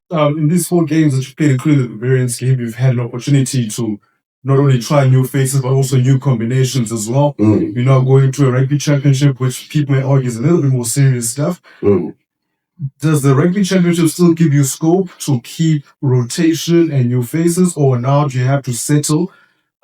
In these 4 games that you played, including the variance game, you've had an opportunity to not only try new faces, but also new combinations as well. You're now going to a rugby championship, which people may argue is a little bit more serious stuff. Does the rugby championship still give you scope to keep rotation and new faces, or now do you have to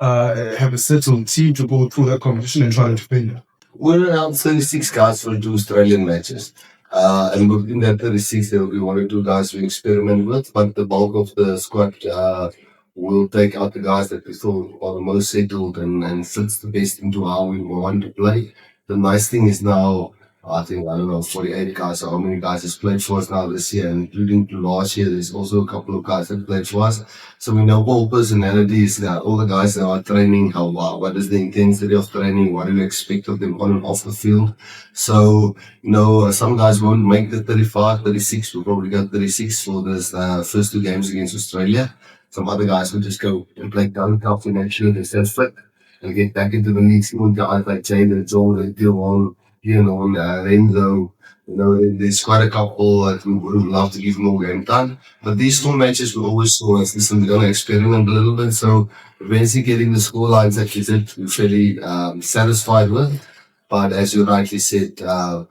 have a settled team to go through that competition and try to defend it? We're around 36 guys for 2 Australian matches. And within that 36, there will be 1 or 2 guys we experiment with, but the bulk of the squad will take out the guys that we feel are the most settled and fits the best into how we want to play. The nice thing is now, I think, I don't know, 48 guys or how many guys has played for us now this year, including last year. There's also a couple of guys that played for us. So we know all personalities, all the guys that are training, what is the intensity of training, what do you expect of them on and off the field. So, some guys won't make the 35, 36, we'll probably go 36 for this first 2 games against Australia. Some other guys will just go and play down cup to make sure they stay fit and get back into the league. Some guys like Jaden, Jordan, Dylan, Renzo, there's quite a couple that we would love to give more game time. But these 4 matches we always saw as listen, we're going to experiment a little bit. So eventually getting the score lines that you did, we're fairly satisfied with. But as you rightly said, the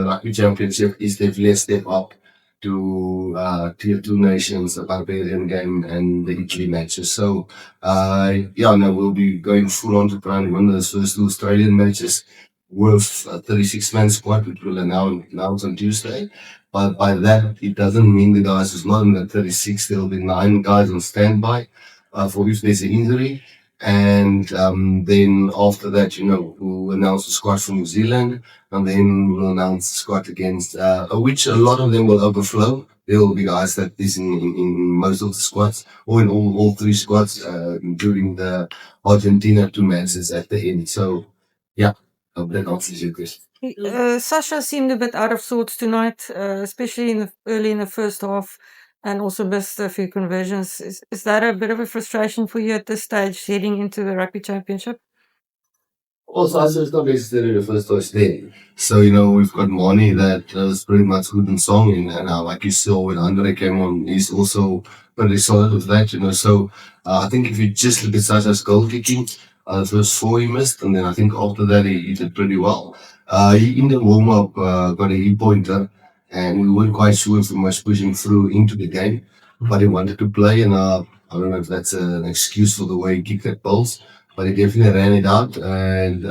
Rugby Championship is definitely a step up to Tier 2 nations, a Barbarian game, and the Italy matches. So, we'll be going full on to try and win those first 2 Australian matches with a 36-man squad, which will announce on Tuesday. But by that, it doesn't mean the guys who's not in the 36. There will be 9 guys on standby for if there's an injury. And then after that, we'll announce the squad from New Zealand, and then we'll announce the squad against, which a lot of them will overflow. There will be guys that is in most of the squads, or in all 3 squads, including the Argentina 2 matches at the end. So, yeah, hope that answers your question. Sacha seemed a bit out of sorts tonight, especially early in the first half, and also missed a few conversions. Is that a bit of a frustration for you at this stage, heading into the Rugby Championship? Well, Sacha is not necessarily the first choice there. So, we've got Mani that is pretty much good in song, and like you saw when Andre came on, he's also pretty solid with that, So, I think if you just look at Sacha's goal kicking, the first 4 he missed, and then I think after that he did pretty well. He in the warm-up got a e-pointer, and we weren't quite sure if he was pushing through into the game, but he wanted to play, and I don't know if that's an excuse for the way he kicked that balls, but he definitely ran it out. And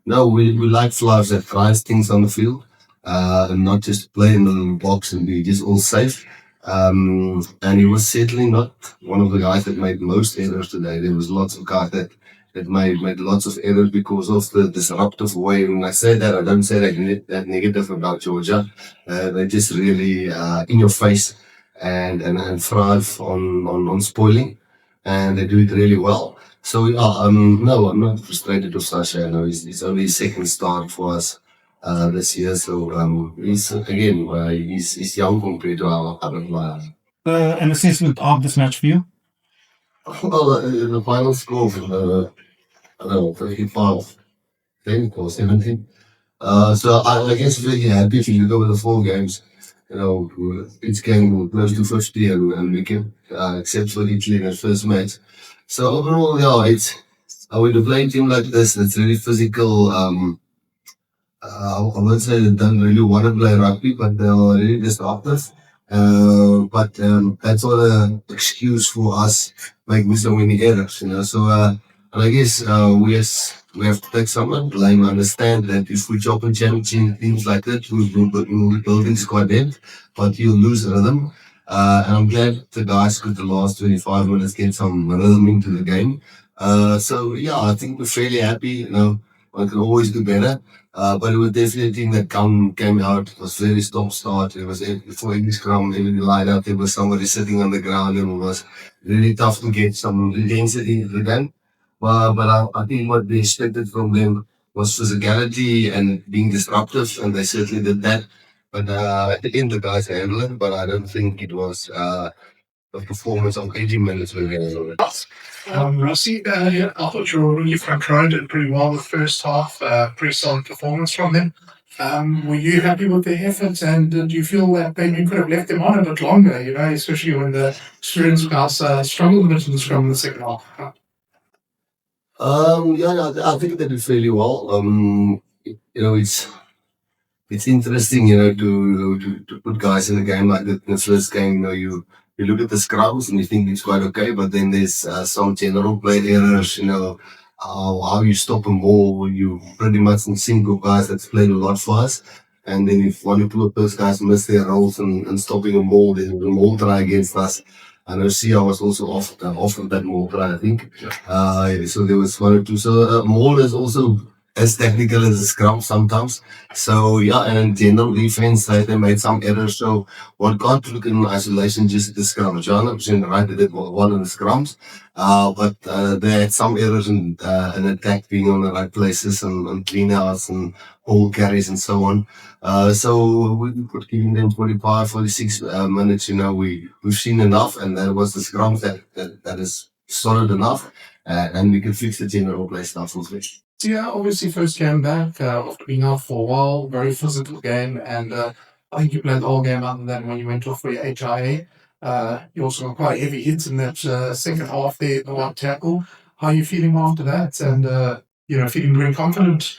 we like flyers that tries things on the field, and not just play in the little box and be just all safe. And he was certainly not one of the guys that made most errors today. There was lots of guys that made lots of errors because of the disruptive way. When I say that, I don't say that negative about Georgia. They're just really in your face and thrive on spoiling, and they do it really well. So no, I'm not frustrated with Sacha. I know it's only his second start for us this year. So he's again he's young compared to our other players. An assessment of this match for you? Well, the final score for I don't know, 35, 10 or 17. So I guess really happy if you go with the 4 games. Each game will close to 50 and we can, except for Italy in the first match. So overall, when you play a team like this, it's really physical. I would say they don't really want to play rugby, but they're really disruptive. But that's not an excuse for us making so many errors, So, and I guess we have to take some blame. Understand that if we chop and change things like that, we're building squad depth, but you'll lose rhythm. And I'm glad the guys could the last 25 minutes get some rhythm into the game. So yeah, I think we're fairly happy. One can always do better. But it was definitely a team that came out. It was very stop-start. It was before any scrum, every line out, there was somebody sitting on the ground, and it was really tough to get some intensity into the game. But I think what they expected from them was physicality and being disruptive, and they certainly did that. But at the end, the guys handled it, but I don't think it was a performance of 80 minutes we handled it. Rassie, I thought you were really front-rowed and pretty well the first half. Pretty solid performance from them. Were you happy with their efforts, and do you feel that maybe you could have left them on a bit longer, especially when the students guys struggled a bit in the scrum in the second half? I think they did fairly well. It's interesting, to put guys in a game like that. In the first game, you look at the scrums and you think it's quite okay, but then there's some general play errors, how you stop a ball. You pretty much in sync of guys that's played a lot for us. And then if one or two of those guys miss their roles and stopping a ball, then the ball try against us. I know Sia was also offered that ball try, I think. So there was one or two. So Maul is also as technical as a scrum sometimes. So and in general defense, they made some errors. So one can't look in isolation just at the scrum. You're 100% right, they did well in the scrums. But they had some errors in attack, being on the right places and clean outs and ball carries and so on. So we could giving them 45, 46 minutes. We've seen enough, and that was the scrums that is solid enough, and we can fix the general play stuff as well. Yeah, obviously first game back after being out for a while, very physical game, and I think you played the whole game other than when you went off for your HIA. You also got quite heavy hits in that second half there, the one tackle. How are you feeling after that? And, feeling very confident?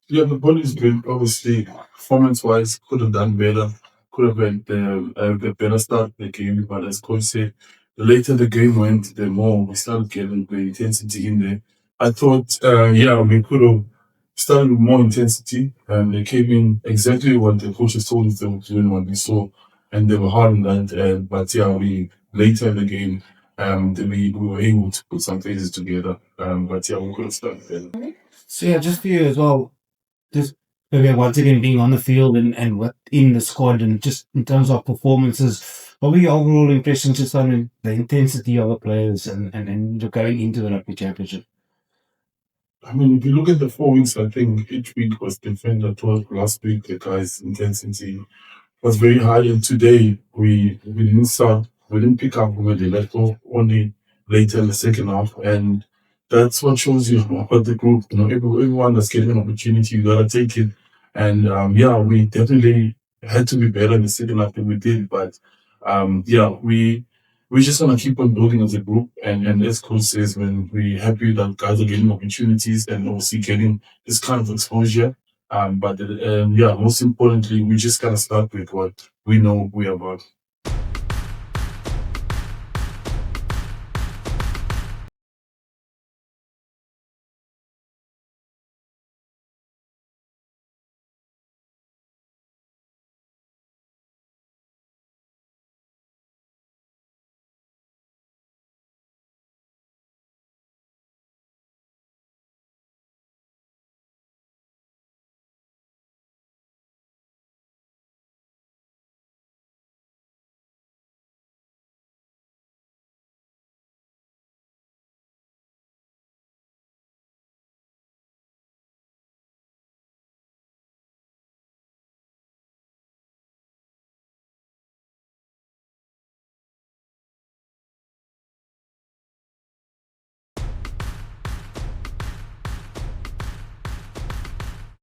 Yeah, the body's good. Obviously, performance-wise, could have done better. Could have had a better start to the game. But as coach said, the later the game went, the more we started getting the intensity in there. I thought, we could have started with more intensity. And they came in exactly what the coaches told us they were doing, what we saw. And they were hard on that. But we later in the game, we were able to put some phases together. We could have started better. So just for you as well, just maybe once again being on the field and within the squad, and just in terms of performances, what were your overall impressions just on the intensity of the players and going into the rugby championship? I mean, if you look at the 4 weeks, I think each week was different. I told last week the guys' intensity was very high, and today we didn't pick up where they left off, only later in the second half, and that's what shows you about the group. Everyone that's getting an opportunity, you gotta take it. And we definitely had to be better in the second half than we did, but we just want to keep on building as a group, and as coach says, when we're happy that guys are getting opportunities and also getting this kind of exposure. Most importantly, we just gotta start with what we know we're about.